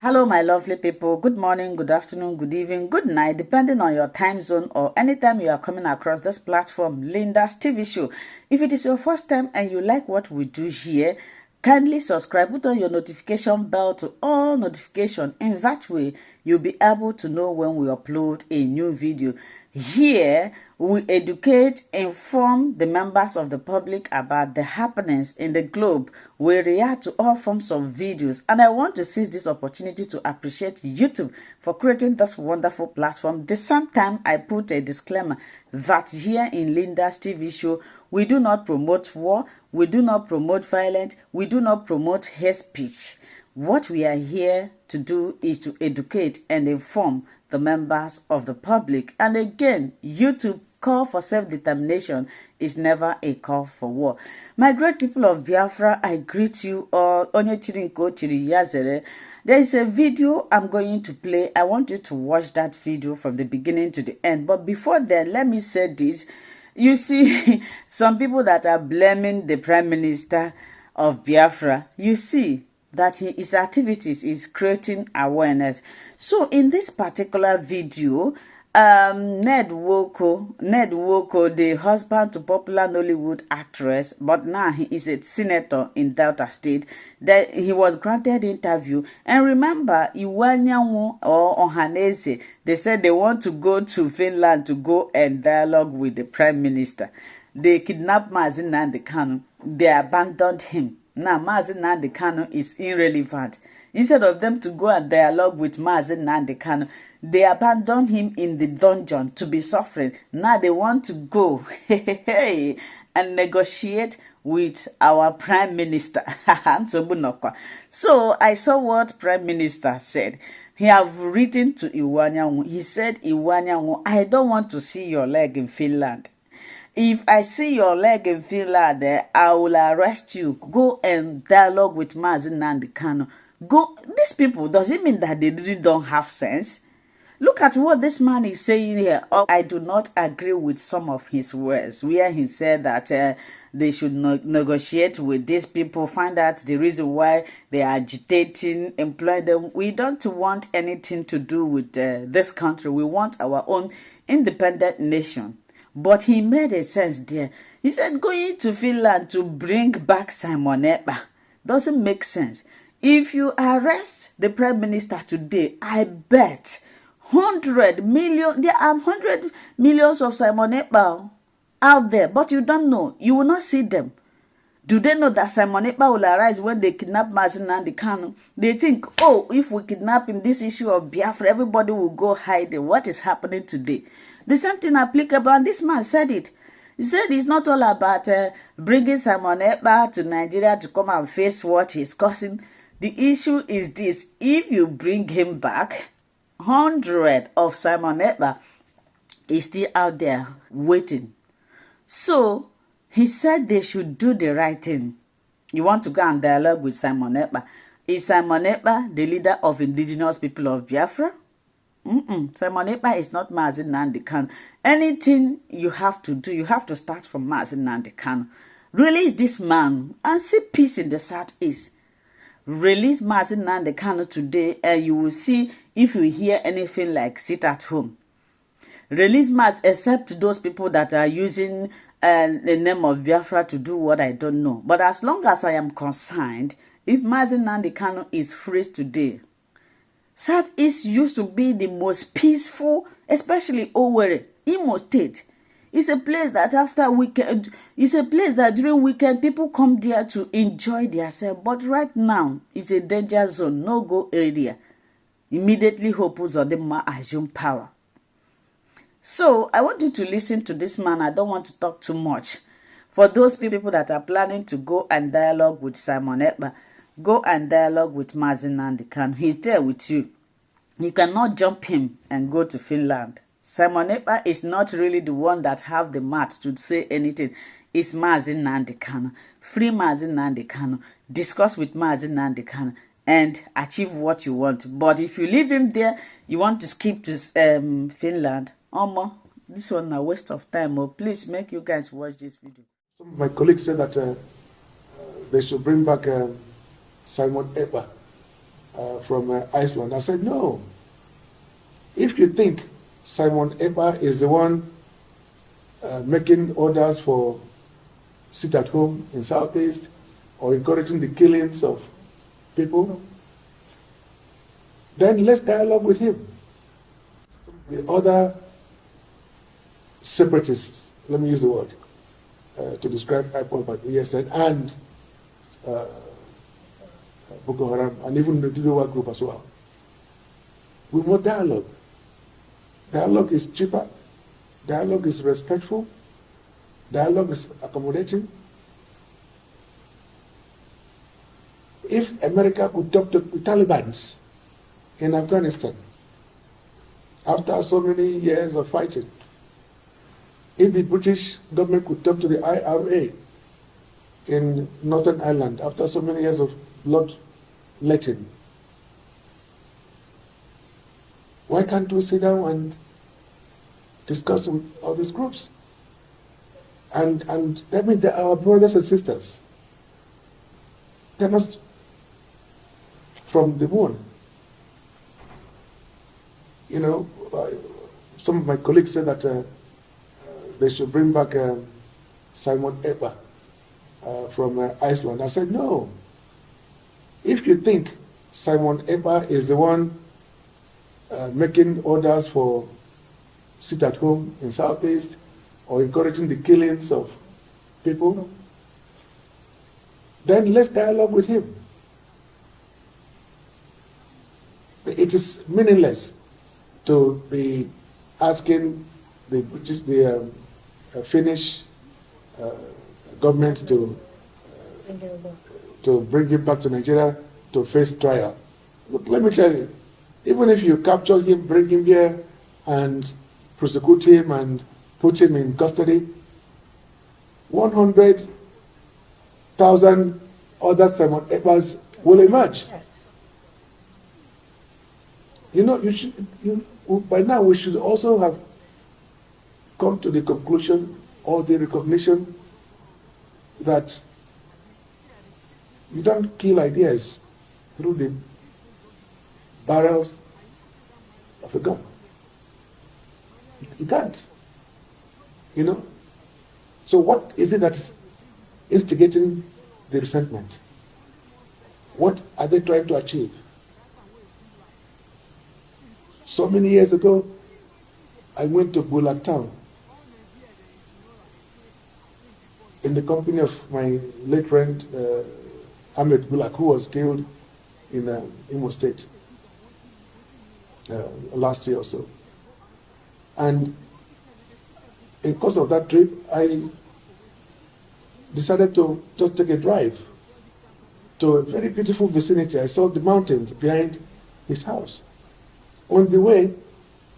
Hello, my lovely people. Good morning, good afternoon, good evening, good night, depending on your time zone or anytime you are coming across this platform, Linda's TV show. If it is your first time and you like what we do here, kindly subscribe, put on your notification bell to all notification. In that way, you'll be able to know when we upload a new video. Here, we educate, inform the members of the public about the happenings in the globe. We react to all forms of videos. And I want to seize this opportunity to appreciate YouTube for creating this wonderful platform. The same time, I put a disclaimer that here in Linda's TV show, we do not promote war, we do not promote violence, we do not promote hate speech. What we are here to do is to educate and inform the members of the public. And again, YouTube call for self-determination is never a call for war. My great people of Biafra, I greet you all. There is a video I'm going to play. I want you to watch that video from the beginning to the end. But before then, let me say this. You see, some people that are blaming the Prime Minister of Biafra, you see that his activities is creating awareness. So in this particular video, Ned Woko, the husband to popular Nollywood actress, but now he is a senator in Delta State, that he was granted interview. And remember, Iwanyanwu or Ohanaeze, they said they want to go to Finland to go and dialogue with the Prime Minister. They kidnapped Mazi Nnamdi Kanu. They abandoned him. Now, Mazi Nnamdi Kanu is irrelevant. Instead of them to go and dialogue with Mazi Nnamdi Kanu, they abandoned him in the dungeon to be suffering. Now they want to go and negotiate with our Prime Minister. So I saw what Prime Minister said. He have written to Iwanyanwu. He said, Iwanyanwu, I don't want to see your leg in Finland. If I see your leg in Finland, I will arrest you. Go and dialogue with Mazi Nnamdi Kanu. Go. These people, does it mean that they really don't have sense? Look at what this man is saying here. I do not agree with some of his words, where he said that they should negotiate with these people, find out the reason why they are agitating, employ them. We don't want anything to do with this country. We want our own independent nation. But he made a sense there. He said going to Finland to bring back Simon Ekpa doesn't make sense. If you arrest the Prime Minister today, I bet 100 million, there are 100 millions of Simon Ekpa out there, but you don't know. You will not see them. Do they know that Simon Ekpa will arise when they kidnap Mazi Nnamdi Kanu? They think, oh, if we kidnap him, this issue of Biafra, everybody will go hiding. What is happening today? The same thing applicable, and this man said it. He said it's not all about bringing Simon Ekpa to Nigeria to come and face what he's causing. The issue is this: if you bring him back, 100 of Simon Ekpa is still out there waiting. So he said they should do the right thing. You want to go and dialogue with Simon Ekpa. Is Simon Ekpa the leader of indigenous people of Biafra? Simon Ekpa is not Mazi Nnamdi Kanu. Anything you have to do, you have to start from Mazi Nnamdi Kanu. Release this man and see peace in the Southeast. Release Mazi Nnamdi Kanu today and you will see if you hear anything like sit at home. Release Mazi, except those people that are using the name of Biafra to do what I don't know. But as long as I am concerned, if Mazi Nnamdi Kanu is free today, Southeast used to be the most peaceful, especially Owerri, Imo State. It's a place that after weekend, it's a place that during weekend people come there to enjoy themselves. But right now, it's a danger zone, no-go area. Immediately, Hope Uzodinma assume power. So I want you to listen to this man. I don't want to talk too much. For those people that are planning to go and dialogue with Simon Ekpa, go and dialogue with Mazi Nnamdi Kanu. He's there with you. You cannot jump him and go to Finland. Simon Ekpa is not really the one that have the mat to say anything. It's Mazi Nnamdi Kanu. Free Mazi Nnamdi Kanu. Discuss with Mazi Nnamdi Kanu and achieve what you want. But if you leave him there, you want to skip to Finland. This one a waste of time. Please make you guys watch this video. Some of my colleagues said that they should bring back Simon Ekpa from Iceland. I said, no. If you think Simon Ekpa is the one making orders for sit at home in Southeast or encouraging the killings of people, then let's dialogue with him. The other separatists, let me use the word to describe IPOB, ESN, and Boko Haram, and even the Territorial group as well. We want dialogue. Dialogue is cheaper. Dialogue is respectful. Dialogue is accommodating. If America could talk to the Taliban in Afghanistan after so many years of fighting, if the British government could talk to the IRA in Northern Ireland after so many years of bloodletting, why can't we sit down and discuss with all these groups? And that means they're our brothers and sisters. They're not from the moon. You know, some of my colleagues said that they should bring back Simon Ekpa from Iceland. I said, no. If you think Simon Ekpa is the one making orders for sit at home in Southeast or encouraging the killings of people, then let's dialogue with him. It is meaningless to be asking the British, the Finnish government to bring him back to Nigeria to face trial. Look, let me tell you, even if you capture him, bring him here, and prosecute him and put him in custody, 100,000 other Simon Ekpas will emerge. You know, by now we should also have come to the conclusion or the recognition that you don't kill ideas through the barrels of a gun. You can't. You know? So what is it that is instigating the resentment? What are they trying to achieve? So many years ago, I went to Bulak town in the company of my late friend Ahmed Bulak, who was killed in Imo State last year or so. And in the course of that trip, I decided to just take a drive to a very beautiful vicinity. I saw the mountains behind his house. On the way,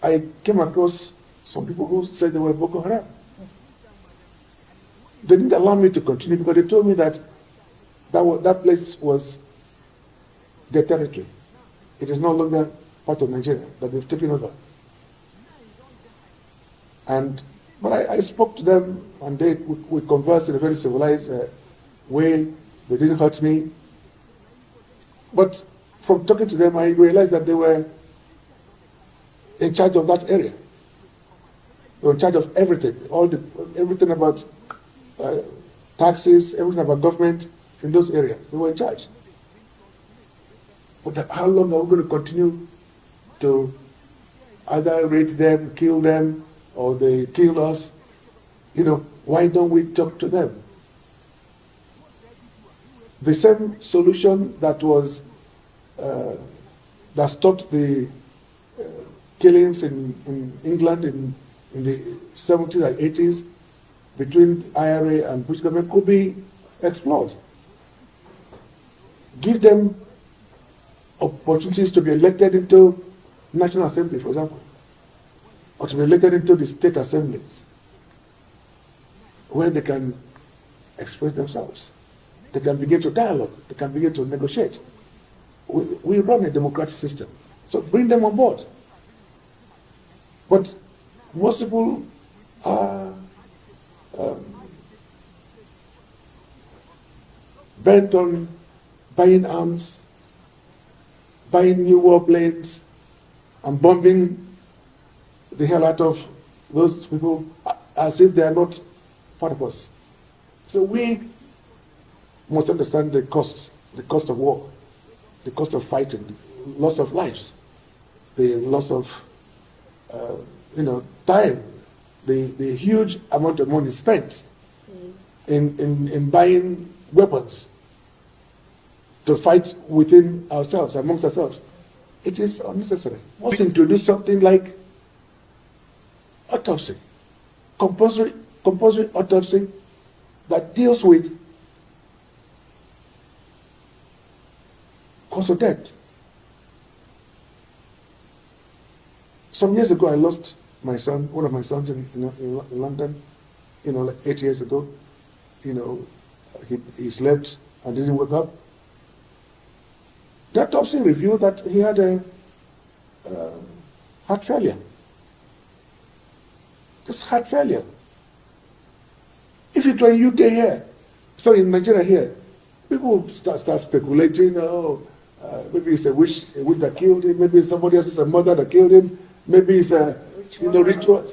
I came across some people who said they were Boko Haram. They didn't allow me to continue because they told me that that place was their territory. It is no longer part of Nigeria, that they've taken over. But I spoke to them, and we conversed in a very civilized way. They didn't hurt me. But from talking to them, I realized that they were in charge of that area. They were in charge of everything, everything about taxes, everything about government in those areas. They were in charge. But how long are we going to continue to either raid them, kill them, or they kill us? You know, why don't we talk to them? The same solution that was that stopped the killings in England in the 70s and 80s between IRA and British government could be explored. Give them opportunities to be elected into National Assembly, for example, or to be elected into the state assemblies, where they can express themselves. They can begin to dialogue. They can begin to negotiate. We run a democratic system, so bring them on board. But most people are bent on buying arms, buying new warplanes and bombing the hell out of those people as if they are not part of us. So we must understand the cost of war, the cost of fighting, the loss of lives, the loss of time, the huge amount of money spent in buying weapons to fight within ourselves, amongst ourselves. It is unnecessary. Must introduce something like autopsy, compulsory autopsy that deals with cause of death. Some years ago, I lost my son, one of my sons in London, like 8 years ago. He slept and didn't wake up. The autopsy revealed that he had a heart failure. Just heart failure. If it were in UK here, sorry, in Nigeria here, people would start speculating, maybe it's a witch that killed him, maybe somebody else is a mother that killed him, maybe it's a ritual.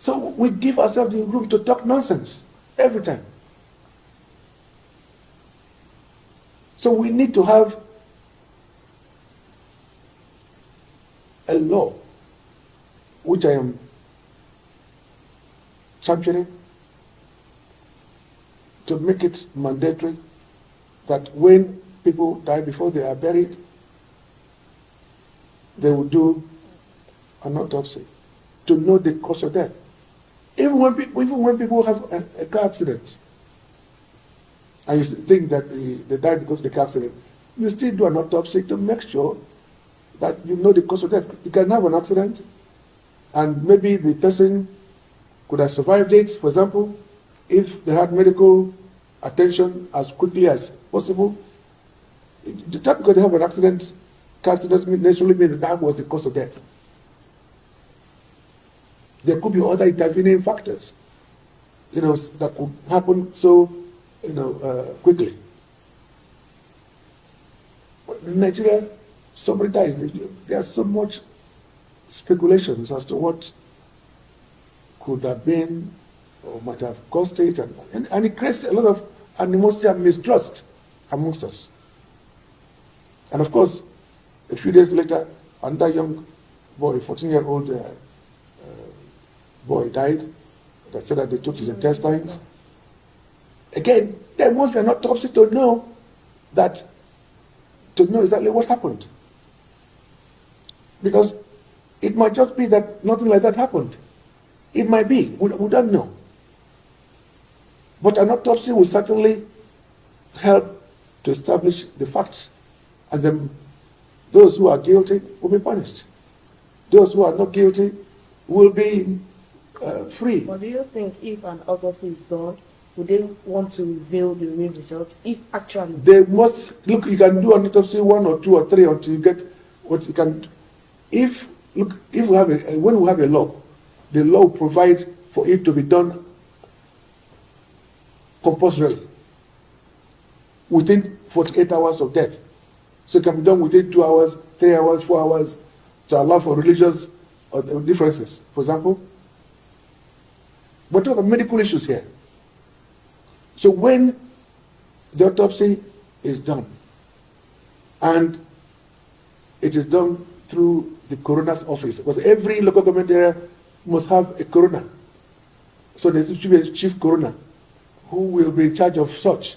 So we give ourselves the room to talk nonsense every time. So we need to have a law, which I am championing, to make it mandatory that when people die before they are buried, they will do an autopsy to know the cause of death. Even when people have a car accident, and you think that they died because of the car accident, you still do an autopsy to make sure that you know the cause of death. You can have an accident, and maybe the person could have survived it, for example, if they had medical attention as quickly as possible. The time because they have an accident, car accident doesn't necessarily mean that was the cause of death. There could be other intervening factors, that could happen so, quickly. But in Nigeria, somebody dies. There's so much speculations as to what could have been or might have caused it, and it creates a lot of animosity and mistrust amongst us. And of course, a few days later, another young boy, 14-year-old boy, died. That said that they took his intestines. Again, there must be an autopsy to know exactly what happened. Because it might just be that nothing like that happened. It might be. We don't know. But an autopsy will certainly help to establish the facts. And then those who are guilty will be punished. Those who are not guilty will be free. But do you think if an autopsy is done, would they want to reveal the real results? If actually... They must, look, you can do an autopsy 1 or 2 or 3 until you get what you can. When we have a law, the law will provide for it to be done compulsorily within 48 hours of death. So it can be done within 2 hours, 3 hours, 4 hours, to allow for religious differences, for example. We're talking about medical issues here. So when the autopsy is done, and it is done through the coroner's office, because every local government area must have a coroner. So there should be a chief coroner who will be in charge of such.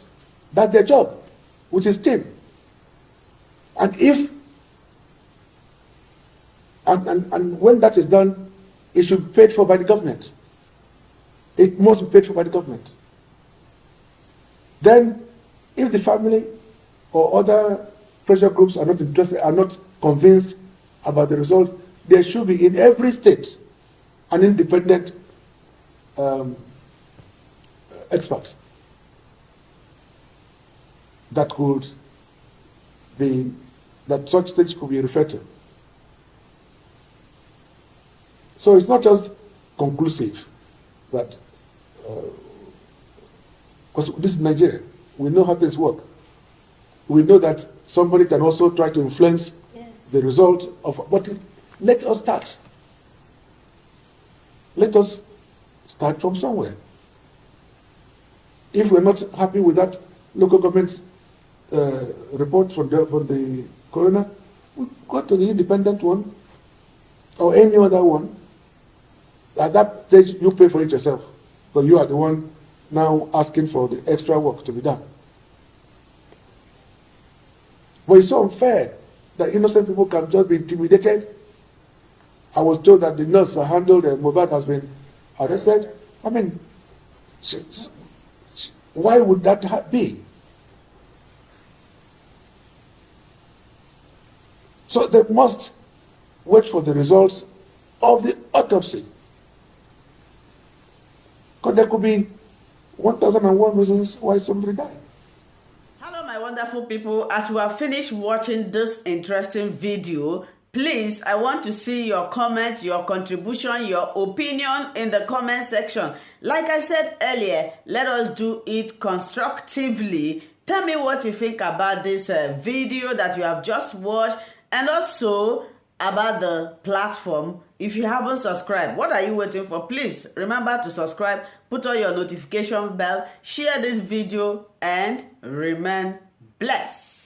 That's their job, which is team. And when that is done, it should be paid for by the government. It must be paid for by the government. Then, if the family or other pressure groups are not interested, are not convinced about the result, there should be in every state an independent expert that such things could be referred to. So it's not just conclusive that, because this is Nigeria, we know how things work. we know that somebody can also try to influence the result of, but let us start. Let us start from somewhere. If we're not happy with that local government report from the coroner, we go to the independent one or any other one. At that stage, you pay for it yourself, because you are the one now asking for the extra work to be done. But it's so unfair that innocent people can just be intimidated. I was told that the nurse that handled Mohbad has been arrested. I mean, why would that be? So they must wait for the results of the autopsy. Because there could be 1,001 reasons why somebody died. Hello, my wonderful people. As we have finished watching this interesting video, please, I want to see your comment, your contribution, your opinion in the comment section. Like I said earlier, let us do it constructively. Tell me what you think about this video that you have just watched, and also about the platform. If you haven't subscribed, what are you waiting for? Please remember to subscribe, put on your notification bell, share this video, and remain blessed.